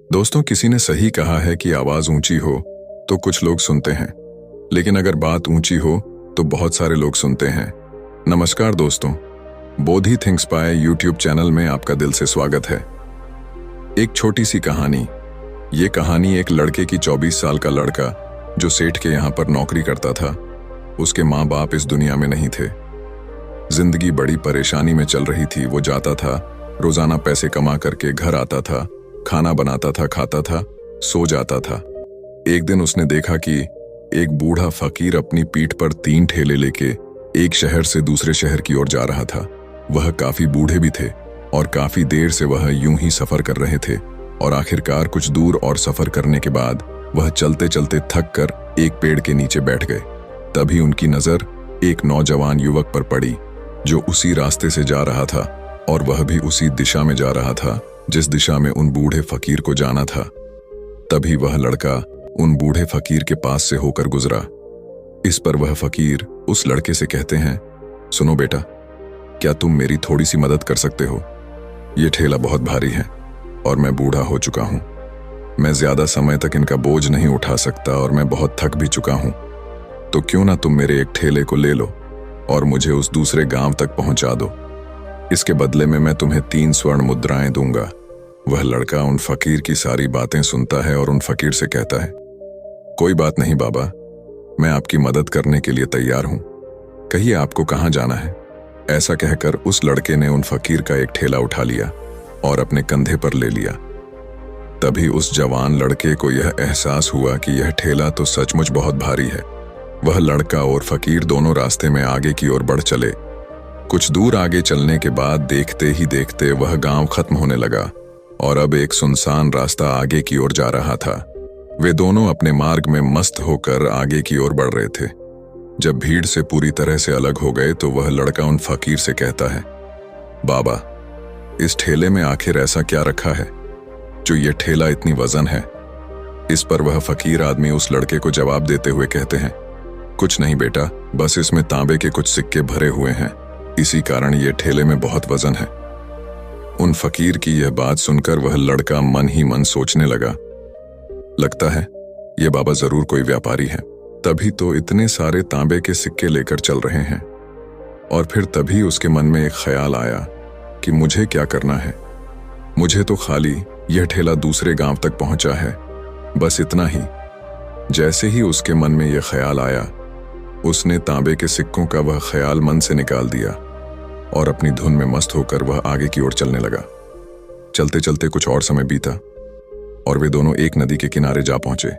दोस्तों, किसी ने सही कहा है कि आवाज ऊंची हो तो कुछ लोग सुनते हैं, लेकिन अगर बात ऊंची हो तो बहुत सारे लोग सुनते हैं। नमस्कार दोस्तों, Bodhi thinks by YouTube channel में आपका दिल से स्वागत है। एक छोटी सी कहानी। ये कहानी एक लड़के की 24 साल का लड़का जो सेठ के यहाँ पर नौकरी करता था। उसके माँ बाप इस दुनिया में नहीं थे। जिंदगी बड़ी परेशानी में चल रही थी। वो जाता था, रोजाना पैसे कमा करके घर आता था, खाना बनाता था, खाता था, सो जाता था। एक दिन उसने देखा कि एक बूढ़ा फकीर अपनी पीठ पर 3 ठेले लेके एक शहर से दूसरे शहर की ओर जा रहा था। वह काफी बूढ़े भी थे और काफी देर से वह यूं ही सफर कर रहे थे और आखिरकार कुछ दूर और सफर करने के बाद वह चलते चलते थक कर एक पेड़ के नीचे बैठ गए। तभी उनकी नजर एक नौजवान युवक पर पड़ी जो उसी रास्ते से जा रहा था और वह भी उसी दिशा में जा रहा था जिस दिशा में उन बूढ़े फकीर को जाना था। तभी वह लड़का उन बूढ़े फकीर के पास से होकर गुजरा। इस पर वह फकीर उस लड़के से कहते हैं, सुनो बेटा, क्या तुम मेरी थोड़ी सी मदद कर सकते हो? ये ठेला बहुत भारी है और मैं बूढ़ा हो चुका हूं। मैं ज्यादा समय तक इनका बोझ नहीं उठा सकता और मैं बहुत थक भी चुका हूं। तो क्यों ना तुम मेरे एक ठेले को ले लो और मुझे उस दूसरे गांव तक पहुंचा दो। इसके बदले में मैं तुम्हें 3 स्वर्ण मुद्राएं दूंगा। वह लड़का उन फकीर की सारी बातें सुनता है और उन फकीर से कहता है, कोई बात नहीं बाबा, मैं आपकी मदद करने के लिए तैयार हूं। कहिए आपको कहां जाना है? ऐसा कहकर उस लड़के ने उन फकीर का एक ठेला उठा लिया और अपने कंधे पर ले लिया। तभी उस जवान लड़के को यह एहसास हुआ कि यह ठेला तो सचमुच बहुत भारी है। वह लड़का और फकीर दोनों रास्ते में आगे की ओर बढ़ चले। कुछ दूर आगे चलने के बाद देखते ही देखते वह गांव खत्म होने लगा और अब एक सुनसान रास्ता आगे की ओर जा रहा था। वे दोनों अपने मार्ग में मस्त होकर आगे की ओर बढ़ रहे थे। जब भीड़ से पूरी तरह से अलग हो गए तो वह लड़का उन फकीर से कहता है, बाबा, इस ठेले में आखिर ऐसा क्या रखा है जो ये ठेला इतनी वजन है? इस पर वह फकीर आदमी उस लड़के को जवाब देते हुए कहते हैं, कुछ नहीं बेटा, बस इसमें तांबे के कुछ सिक्के भरे हुए हैं, इसी कारण ये ठेले में बहुत वजन है। उन फकीर की यह बात सुनकर वह लड़का मन ही मन सोचने लगा, लगता है ये बाबा जरूर कोई व्यापारी है, तभी तो इतने सारे तांबे के सिक्के लेकर चल रहे हैं। और फिर तभी उसके मन में एक ख्याल आया कि मुझे क्या करना है। मुझे तो खाली यह ठेला दूसरे गांव तक पहुंचा है, बस इतना ही। जैसे ही उसके मन में यह ख्याल आया, उसने तांबे के सिक्कों का वह ख्याल मन से निकाल दिया और अपनी धुन में मस्त होकर वह आगे की ओर चलने लगा। चलते चलते कुछ और समय बीता और वे दोनों एक नदी के किनारे जा पहुंचे।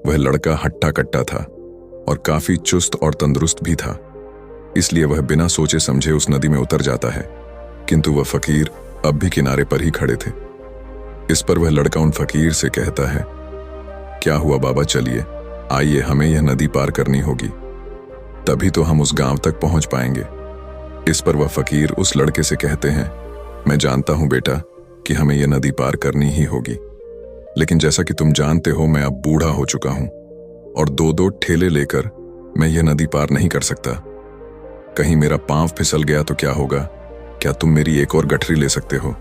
वह लड़का हट्टा कट्टा था और काफी चुस्त और तंदुरुस्त भी था, इसलिए वह बिना सोचे समझे उस नदी में उतर जाता है, किंतु वह फकीर अब भी किनारे पर ही खड़े थे। इस पर वह लड़का उन फकीर से कहता है, क्या हुआ बाबा, चलिए आइए, हमें यह नदी पार करनी होगी, तभी तो हम उस गांव तक पहुंच पाएंगे। इस पर वह फकीर उस लड़के से कहते हैं, मैं जानता हूं बेटा कि हमें यह नदी पार करनी ही होगी, लेकिन जैसा कि तुम जानते हो मैं अब बूढ़ा हो चुका हूं और 2-2 ठेले लेकर मैं यह नदी पार नहीं कर सकता। कहीं मेरा पांव फिसल गया तो क्या होगा? क्या तुम मेरी एक और गठरी ले सकते हो?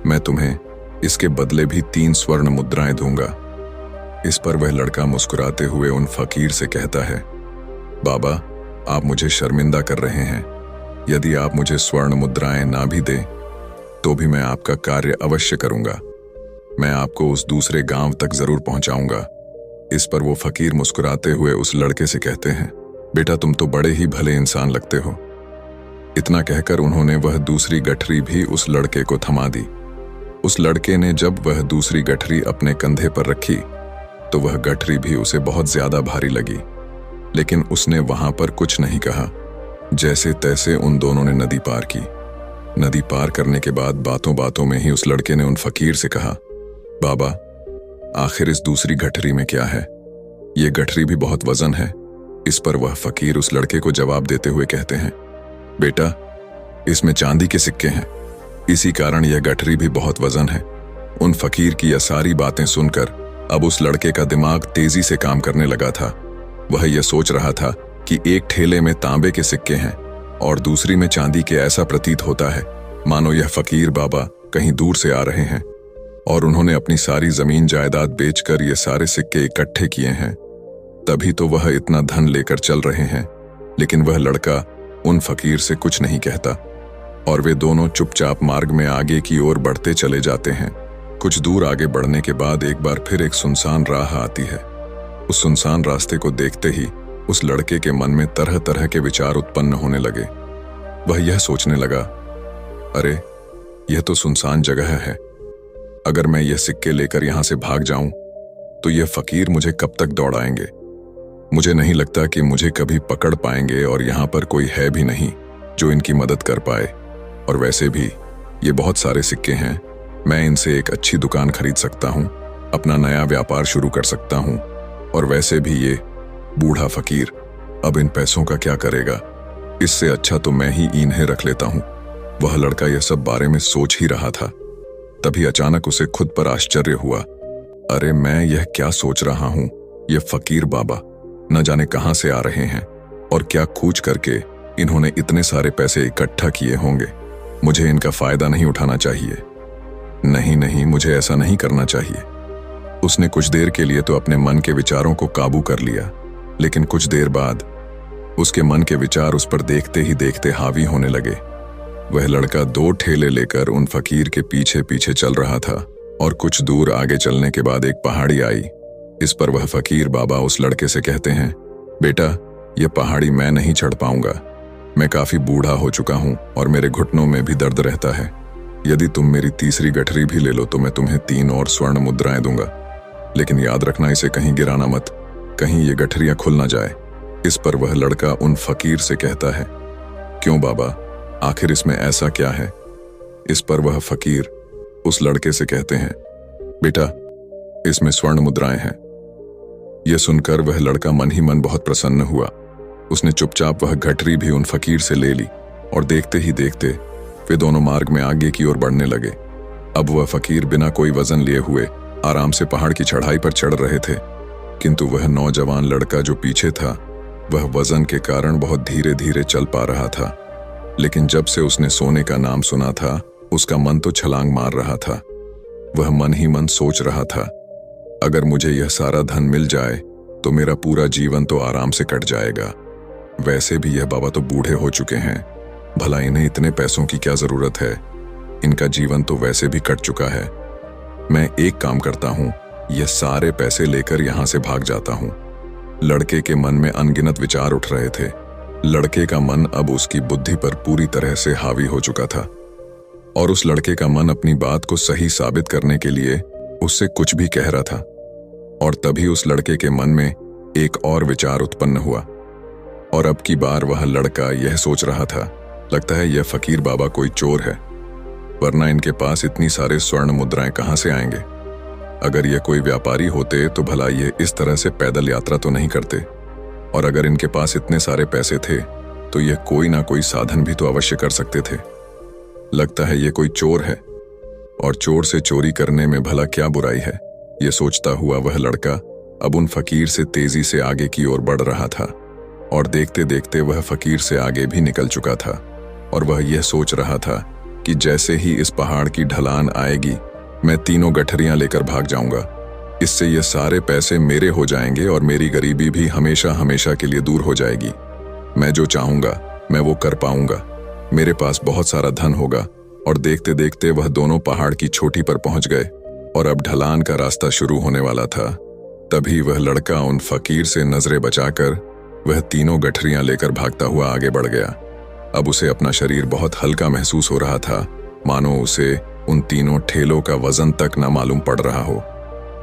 मैं तुम्हें इसके बदले भी 3 स्वर्ण मुद्राएं दूंगा। इस पर वह लड़का मुस्कुराते हुए उन फकीर से कहता है, बाबा, आप मुझे शर्मिंदा कर रहे हैं। यदि आप मुझे स्वर्ण मुद्राएं ना भी दें तो भी मैं आपका कार्य अवश्य करूंगा। मैं आपको उस दूसरे गांव तक जरूर पहुंचाऊंगा। इस पर वो फकीर मुस्कुराते हुए उस लड़के से कहते हैं, बेटा, तुम तो बड़े ही भले इंसान लगते हो। इतना कहकर उन्होंने वह दूसरी गठरी भी उस लड़के को थमा दी। उस लड़के ने जब वह दूसरी गठरी अपने कंधे पर रखी तो वह गठरी भी उसे बहुत ज्यादा भारी लगी, लेकिन उसने वहां पर कुछ नहीं कहा। जैसे तैसे उन दोनों ने नदी पार की। नदी पार करने के बाद बातों बातों में ही उस लड़के ने उन फकीर से कहा, बाबा, आखिर इस दूसरी गठरी में क्या है? ये गठरी भी बहुत वजन है। इस पर वह फकीर उस लड़के को जवाब देते हुए कहते हैं, बेटा, इसमें चांदी के सिक्के हैं, इसी कारण यह गठरी भी बहुत वजन है। उन फकीर की यह सारी बातें सुनकर अब उस लड़के का दिमाग तेजी से काम करने लगा था। वह यह सोच रहा था कि एक ठेले में तांबे के सिक्के हैं और दूसरी में चांदी के। ऐसा प्रतीत होता है मानो यह फकीर बाबा कहीं दूर से आ रहे हैं और उन्होंने अपनी सारी जमीन जायदाद बेचकर ये सारे सिक्के इकट्ठे किए हैं, तभी तो वह इतना धन लेकर चल रहे हैं। लेकिन वह लड़का उन फकीर से कुछ नहीं कहता और वे दोनों चुपचाप मार्ग में आगे की ओर बढ़ते चले जाते हैं। कुछ दूर आगे बढ़ने के बाद एक बार फिर एक सुनसान राह आती है। उस सुनसान रास्ते को देखते ही उस लड़के के मन में तरह तरह के विचार उत्पन्न होने लगे। वह यह सोचने लगा, अरे यह तो सुनसान जगह है, अगर मैं यह सिक्के लेकर यहां से भाग जाऊं तो यह फकीर मुझे कब तक दौड़ाएंगे। मुझे नहीं लगता कि मुझे कभी पकड़ पाएंगे और यहां पर कोई है भी नहीं जो इनकी मदद कर पाए। और वैसे भी ये बहुत सारे सिक्के हैं, मैं इनसे एक अच्छी दुकान खरीद सकता हूं, अपना नया व्यापार शुरू कर सकता हूं। और वैसे भी ये बूढ़ा फकीर अब इन पैसों का क्या करेगा, इससे अच्छा तो मैं ही इन्हें रख लेता हूं। वह लड़का यह सब बारे में सोच ही रहा था, तभी अचानक उसे खुद पर आश्चर्य हुआ। अरे मैं यह क्या सोच रहा हूं, यह फकीर बाबा न जाने कहां से आ रहे हैं और क्या खूच करके इन्होंने इतने सारे पैसे इकट्ठा किए होंगे। मुझे इनका फायदा नहीं उठाना चाहिए। नहीं नहीं, मुझे ऐसा नहीं करना चाहिए। उसने कुछ देर के लिए तो अपने मन के विचारों को काबू कर लिया, लेकिन कुछ देर बाद उसके मन के विचार उस पर देखते ही देखते हावी होने लगे। वह लड़का 2 ठेले लेकर उन फकीर के पीछे पीछे चल रहा था और कुछ दूर आगे चलने के बाद एक पहाड़ी आई। इस पर वह फकीर बाबा उस लड़के से कहते हैं, बेटा यह पहाड़ी मैं नहीं चढ़ पाऊंगा, मैं काफी बूढ़ा हो चुका हूं और मेरे घुटनों में भी दर्द रहता है। यदि तुम मेरी तीसरी गठरी भी ले लो तो मैं तुम्हें 3 और स्वर्ण मुद्राएं दूंगा, लेकिन याद रखना इसे कहीं गिराना मत, कहीं ये गठरियां खुल ना जाए। इस पर वह लड़का उन फकीर से कहता है, क्यों बाबा, आखिर इसमें ऐसा क्या है। इस पर वह फकीर उस लड़के से कहते हैं, बेटा इसमें स्वर्ण मुद्राएं हैं। यह सुनकर वह लड़का मन ही मन बहुत प्रसन्न हुआ। उसने चुपचाप वह गठरी भी उन फकीर से ले ली और देखते ही देखते वे दोनों मार्ग में आगे की ओर बढ़ने लगे। अब वह फकीर बिना कोई वजन लिए हुए आराम से पहाड़ की चढ़ाई पर चढ़ रहे थे, किंतु वह नौजवान लड़का जो पीछे था वह वजन के कारण बहुत धीरे धीरे चल पा रहा था। लेकिन जब से उसने सोने का नाम सुना था उसका मन तो छलांग मार रहा था। वह मन ही मन सोच रहा था, अगर मुझे यह सारा धन मिल जाए तो मेरा पूरा जीवन तो आराम से कट जाएगा। वैसे भी यह बाबा तो बूढ़े हो चुके हैं, भला इन्हें इतने पैसों की क्या जरूरत है, इनका जीवन तो वैसे भी कट चुका है। मैं एक काम करता हूं, यह सारे पैसे लेकर यहां से भाग जाता हूं। लड़के के मन में अनगिनत विचार उठ रहे थे। लड़के का मन अब उसकी बुद्धि पर पूरी तरह से हावी हो चुका था और उस लड़के का मन अपनी बात को सही साबित करने के लिए उससे कुछ भी कह रहा था। और तभी उस लड़के के मन में एक और विचार उत्पन्न हुआ और अब की बार वह लड़का यह सोच रहा था, लगता है यह फकीर बाबा कोई चोर है, वरना इनके पास इतनी सारे स्वर्ण मुद्राएं कहां से आएंगे। अगर ये कोई व्यापारी होते तो भला ये इस तरह से पैदल यात्रा तो नहीं करते, और अगर इनके पास इतने सारे पैसे थे तो यह कोई ना कोई साधन भी तो अवश्य कर सकते थे। लगता है ये कोई चोर है और चोर से चोरी करने में भला क्या बुराई है। यह सोचता हुआ वह लड़का अब उन फकीर से तेजी से आगे की ओर बढ़ रहा था और देखते देखते वह फकीर से आगे भी निकल चुका था। और वह यह सोच रहा था कि जैसे ही इस पहाड़ की ढलान आएगी मैं 3 गठरियां लेकर भाग जाऊंगा। इससे ये सारे पैसे मेरे हो जाएंगे और मेरी गरीबी भी हमेशा हमेशा के लिए दूर हो जाएगी। मैं जो चाहूंगा मैं वो कर पाऊंगा, मेरे पास बहुत सारा धन होगा। और देखते देखते वह दोनों पहाड़ की चोटी पर पहुंच गए और अब ढलान का रास्ता शुरू होने वाला था। तभी वह लड़का उन फकीर से नजरें बचाकर वह 3 गठरियां लेकर भागता हुआ आगे बढ़ गया। अब उसे अपना शरीर बहुत हल्का महसूस हो रहा था, मानो उसे उन 3 ठेलों का वजन तक न मालूम पड़ रहा हो।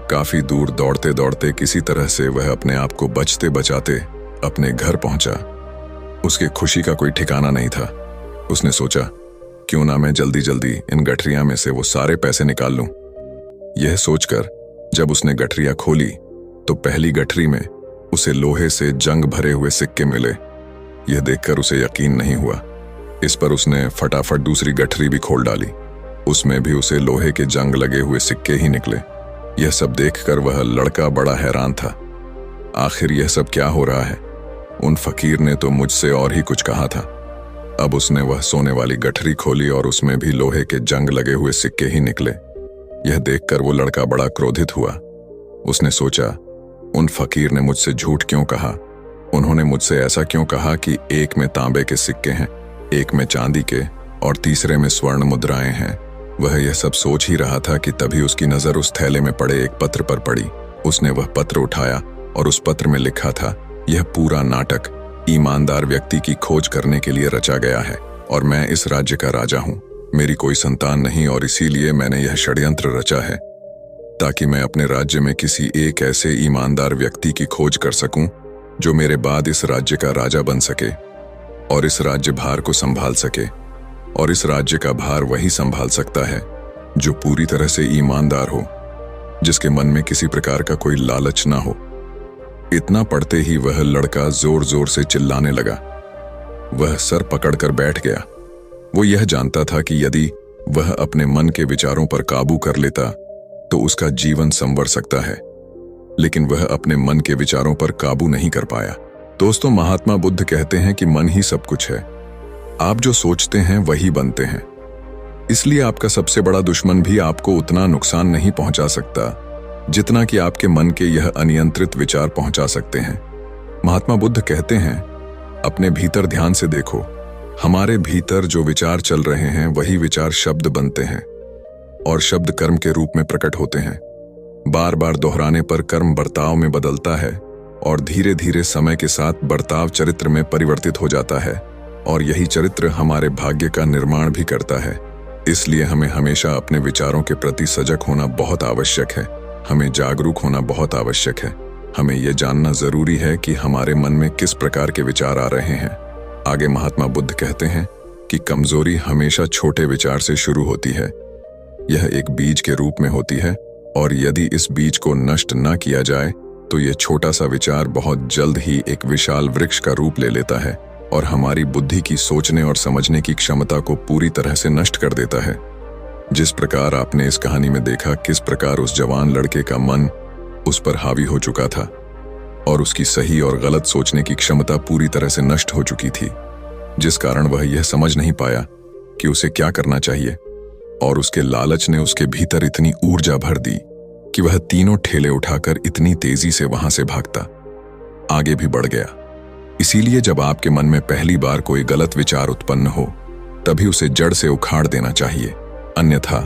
काफी दूर दौड़ते दौड़ते किसी तरह से वह अपने आप को बचते बचाते अपने घर पहुंचा। उसकी खुशी का कोई ठिकाना नहीं था। उसने सोचा, क्यों ना मैं जल्दी जल्दी इन गठरियां में से वो सारे पैसे निकाल लूं। यह सोचकर जब उसने गठरियां खोली तो पहली गठरी में उसे लोहे से जंग भरे हुए सिक्के मिले। यह देखकर उसे यकीन नहीं हुआ। इस पर उसने फटाफट दूसरी गठरी भी खोल डाली, उसमें भी उसे लोहे के जंग लगे हुए सिक्के ही निकले। यह सब देखकर वह लड़का बड़ा हैरान था। आखिर यह सब क्या हो रहा है? उन फकीर ने तो मुझसे और ही कुछ कहा था। अब उसने वह सोने वाली गठरी खोली और उसमें भी लोहे के जंग लगे हुए सिक्के ही निकले। यह देखकर वो लड़का बड़ा क्रोधित हुआ। उसने सोचा, उन फकीर ने मुझसे झूठ क्यों कहा? उन्होंने मुझसे ऐसा क्यों कहा कि एक में तांबे के सिक्के हैं, एक में चांदी के और तीसरे में स्वर्ण मुद्राएं हैं। वह यह सब सोच ही रहा था कि तभी उसकी नजर उस थैले में पड़े एक पत्र पर पड़ी। उसने वह पत्र उठाया और उस पत्र में लिखा था, यह पूरा नाटक ईमानदार व्यक्ति की खोज करने के लिए रचा गया है और मैं इस राज्य का राजा हूं। मेरी कोई संतान नहीं और इसीलिए मैंने यह षड्यंत्र रचा है ताकि मैं अपने राज्य में किसी एक ऐसे ईमानदार व्यक्ति की खोज कर सकूं जो मेरे बाद इस राज्य का राजा बन सके और इस राज्य भार को संभाल सके। और इस राज्य का भार वही संभाल सकता है जो पूरी तरह से ईमानदार हो, जिसके मन में किसी प्रकार का कोई लालच ना हो। इतना पढ़ते ही वह लड़का जोर जोर से चिल्लाने लगा। वह सर पकड़कर बैठ गया। वो यह जानता था कि यदि वह अपने मन के विचारों पर काबू कर लेता तो उसका जीवन संवर सकता है, लेकिन वह अपने मन के विचारों पर काबू नहीं कर पाया। दोस्तों, महात्मा बुद्ध कहते हैं कि मन ही सब कुछ है। आप जो सोचते हैं वही बनते हैं। इसलिए आपका सबसे बड़ा दुश्मन भी आपको उतना नुकसान नहीं पहुंचा सकता जितना कि आपके मन के यह अनियंत्रित विचार पहुंचा सकते हैं। महात्मा बुद्ध कहते हैं, अपने भीतर ध्यान से देखो। हमारे भीतर जो विचार चल रहे हैं वही विचार शब्द बनते हैं और शब्द कर्म के रूप में प्रकट होते हैं। बार बार दोहराने पर कर्म बर्ताव में बदलता है और धीरे धीरे समय के साथ बर्ताव चरित्र में परिवर्तित हो जाता है और यही चरित्र हमारे भाग्य का निर्माण भी करता है। इसलिए हमें हमेशा अपने विचारों के प्रति सजग होना बहुत आवश्यक है। हमें जागरूक होना बहुत आवश्यक है। हमें यह जानना जरूरी है कि हमारे मन में किस प्रकार के विचार आ रहे हैं। आगे महात्मा बुद्ध कहते हैं कि कमजोरी हमेशा छोटे विचार से शुरू होती है। यह एक बीज के रूप में होती है और यदि इस बीज को नष्ट न किया जाए तो यह छोटा सा विचार बहुत जल्द ही एक विशाल वृक्ष का रूप ले लेता है और हमारी बुद्धि की सोचने और समझने की क्षमता को पूरी तरह से नष्ट कर देता है। जिस प्रकार आपने इस कहानी में देखा किस प्रकार उस जवान लड़के का मन उस पर हावी हो चुका था और उसकी सही और गलत सोचने की क्षमता पूरी तरह से नष्ट हो चुकी थी, जिस कारण वह यह समझ नहीं पाया कि उसे क्या करना चाहिए और उसके लालच ने उसके भीतर इतनी ऊर्जा भर दी कि वह तीनों ठेले उठाकर इतनी तेजी से वहां से भागता आगे भी बढ़ गया। इसीलिए जब आपके मन में पहली बार कोई गलत विचार उत्पन्न हो तभी उसे जड़ से उखाड़ देना चाहिए, अन्यथा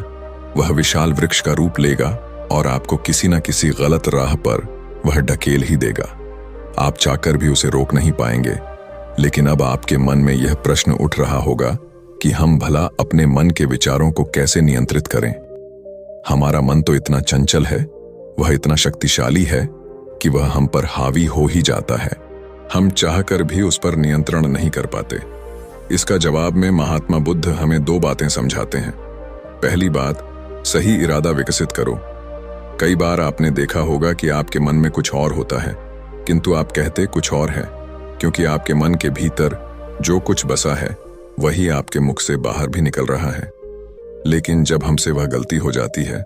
वह विशाल वृक्ष का रूप लेगा और आपको किसी न किसी गलत राह पर वह ढकेल ही देगा। आप चाहकर भी उसे रोक नहीं पाएंगे। लेकिन अब आपके मन में यह प्रश्न उठ रहा होगा कि हम भला अपने मन के विचारों को कैसे नियंत्रित करें। हमारा मन तो इतना चंचल है, वह इतना शक्तिशाली है कि वह हम पर हावी हो ही जाता है। हम चाहकर भी उस पर नियंत्रण नहीं कर पाते। इसका जवाब में महात्मा बुद्ध हमें दो बातें समझाते हैं। पहली बात, सही इरादा विकसित करो। कई बार आपने देखा होगा कि आपके मन में कुछ और होता है किंतु आप कहते कुछ और है, क्योंकि आपके मन के भीतर जो कुछ बसा है वही आपके मुख से बाहर भी निकल रहा है। लेकिन जब हमसे वह गलती हो जाती है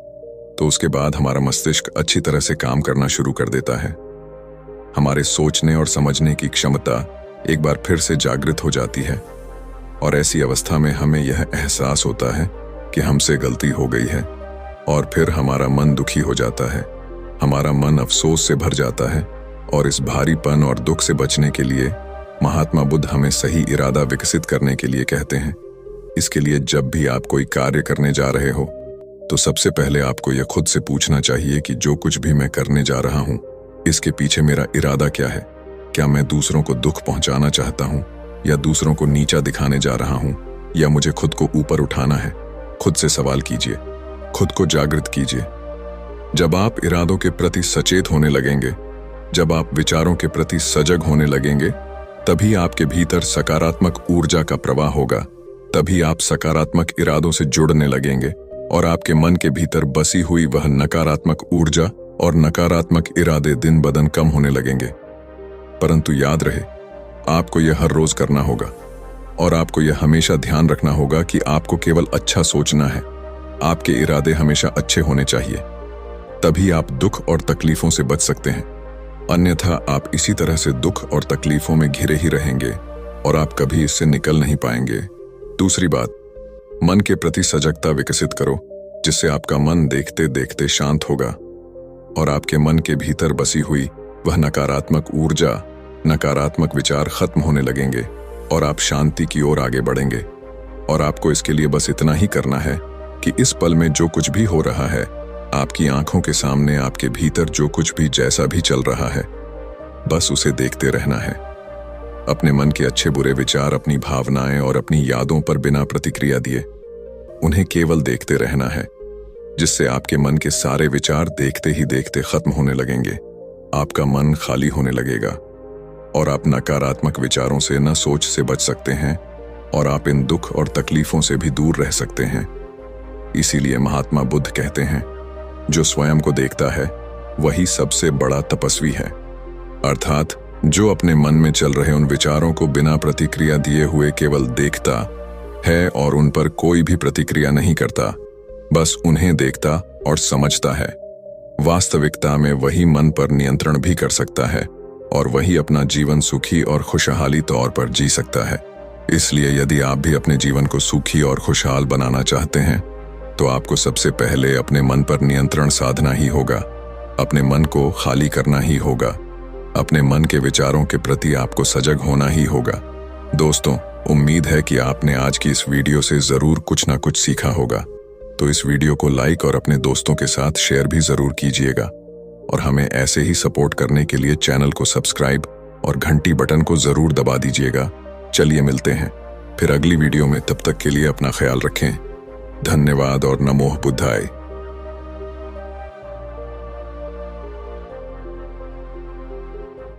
तो उसके बाद हमारा मस्तिष्क अच्छी तरह से काम करना शुरू कर देता है। हमारे सोचने और समझने की क्षमता एक बार फिर से जागृत हो जाती है और ऐसी अवस्था में हमें यह एहसास होता है कि हमसे गलती हो गई है और फिर हमारा मन दुखी हो जाता है। हमारा मन अफसोस से भर जाता है और इस भारीपन और दुख से बचने के लिए महात्मा बुद्ध हमें सही इरादा विकसित करने के लिए कहते हैं। इसके लिए जब भी आप कोई कार्य करने जा रहे हो तो सबसे पहले आपको यह खुद से पूछना चाहिए कि जो कुछ भी मैं करने जा रहा हूं इसके पीछे मेरा इरादा क्या है। क्या मैं दूसरों को दुख पहुंचाना चाहता हूं या दूसरों को नीचा दिखाने जा रहा हूं या मुझे खुद को ऊपर उठाना है। खुद से सवाल कीजिए, खुद को जागृत कीजिए। जब आप इरादों के प्रति सचेत होने लगेंगे, जब आप विचारों के प्रति सजग होने लगेंगे, तभी आपके भीतर सकारात्मक ऊर्जा का प्रवाह होगा। तभी आप सकारात्मक इरादों से जुड़ने लगेंगे और आपके मन के भीतर बसी हुई वह नकारात्मक ऊर्जा और नकारात्मक इरादे दिन ब दिन कम होने लगेंगे। परंतु याद रहे, आपको यह हर रोज करना होगा और आपको यह हमेशा ध्यान रखना होगा कि आपको केवल अच्छा सोचना है। आपके इरादे हमेशा अच्छे होने चाहिए, तभी आप दुख और तकलीफों से बच सकते हैं। अन्यथा आप इसी तरह से दुख और तकलीफों में घिरे ही रहेंगे और आप कभी इससे निकल नहीं पाएंगे। दूसरी बात, मन के प्रति सजगता विकसित करो। जिससे आपका मन देखते देखते शांत होगा और आपके मन के भीतर बसी हुई वह नकारात्मक ऊर्जा, नकारात्मक विचार खत्म होने लगेंगे और आप शांति की ओर आगे बढ़ेंगे। और आपको इसके लिए बस इतना ही करना है कि इस पल में जो कुछ भी हो रहा है, आपकी आंखों के सामने आपके भीतर जो कुछ भी जैसा भी चल रहा है, बस उसे देखते रहना है। अपने मन के अच्छे बुरे विचार, अपनी भावनाएं और अपनी यादों पर बिना प्रतिक्रिया दिए उन्हें केवल देखते रहना है, जिससे आपके मन के सारे विचार देखते ही देखते खत्म होने लगेंगे। आपका मन खाली होने लगेगा और आप नकारात्मक विचारों से न सोच से बच सकते हैं और आप इन दुख और तकलीफों से भी दूर रह सकते हैं। इसीलिए महात्मा बुद्ध कहते हैं, जो स्वयं को देखता है वही सबसे बड़ा तपस्वी है। अर्थात जो अपने मन में चल रहे उन विचारों को बिना प्रतिक्रिया दिए हुए केवल देखता है और उन पर कोई भी प्रतिक्रिया नहीं करता, बस उन्हें देखता और समझता है। वास्तविकता में वही मन पर नियंत्रण भी कर सकता है और वही अपना जीवन सुखी और खुशहाली तौर पर जी सकता है। इसलिए यदि आप भी अपने जीवन को सुखी और खुशहाल बनाना चाहते हैं तो आपको सबसे पहले अपने मन पर नियंत्रण साधना ही होगा। अपने मन को खाली करना ही होगा। अपने मन के विचारों के प्रति आपको सजग होना ही होगा। दोस्तों, उम्मीद है कि आपने आज की इस वीडियो से जरूर कुछ ना कुछ सीखा होगा। तो इस वीडियो को लाइक और अपने दोस्तों के साथ शेयर भी जरूर कीजिएगा और हमें ऐसे ही सपोर्ट करने के लिए चैनल को सब्सक्राइब और घंटी बटन को जरूर दबा दीजिएगा। चलिए मिलते हैं फिर अगली वीडियो में। तब तक के लिए अपना ख्याल रखें। धन्यवाद और नमो बुद्धाय।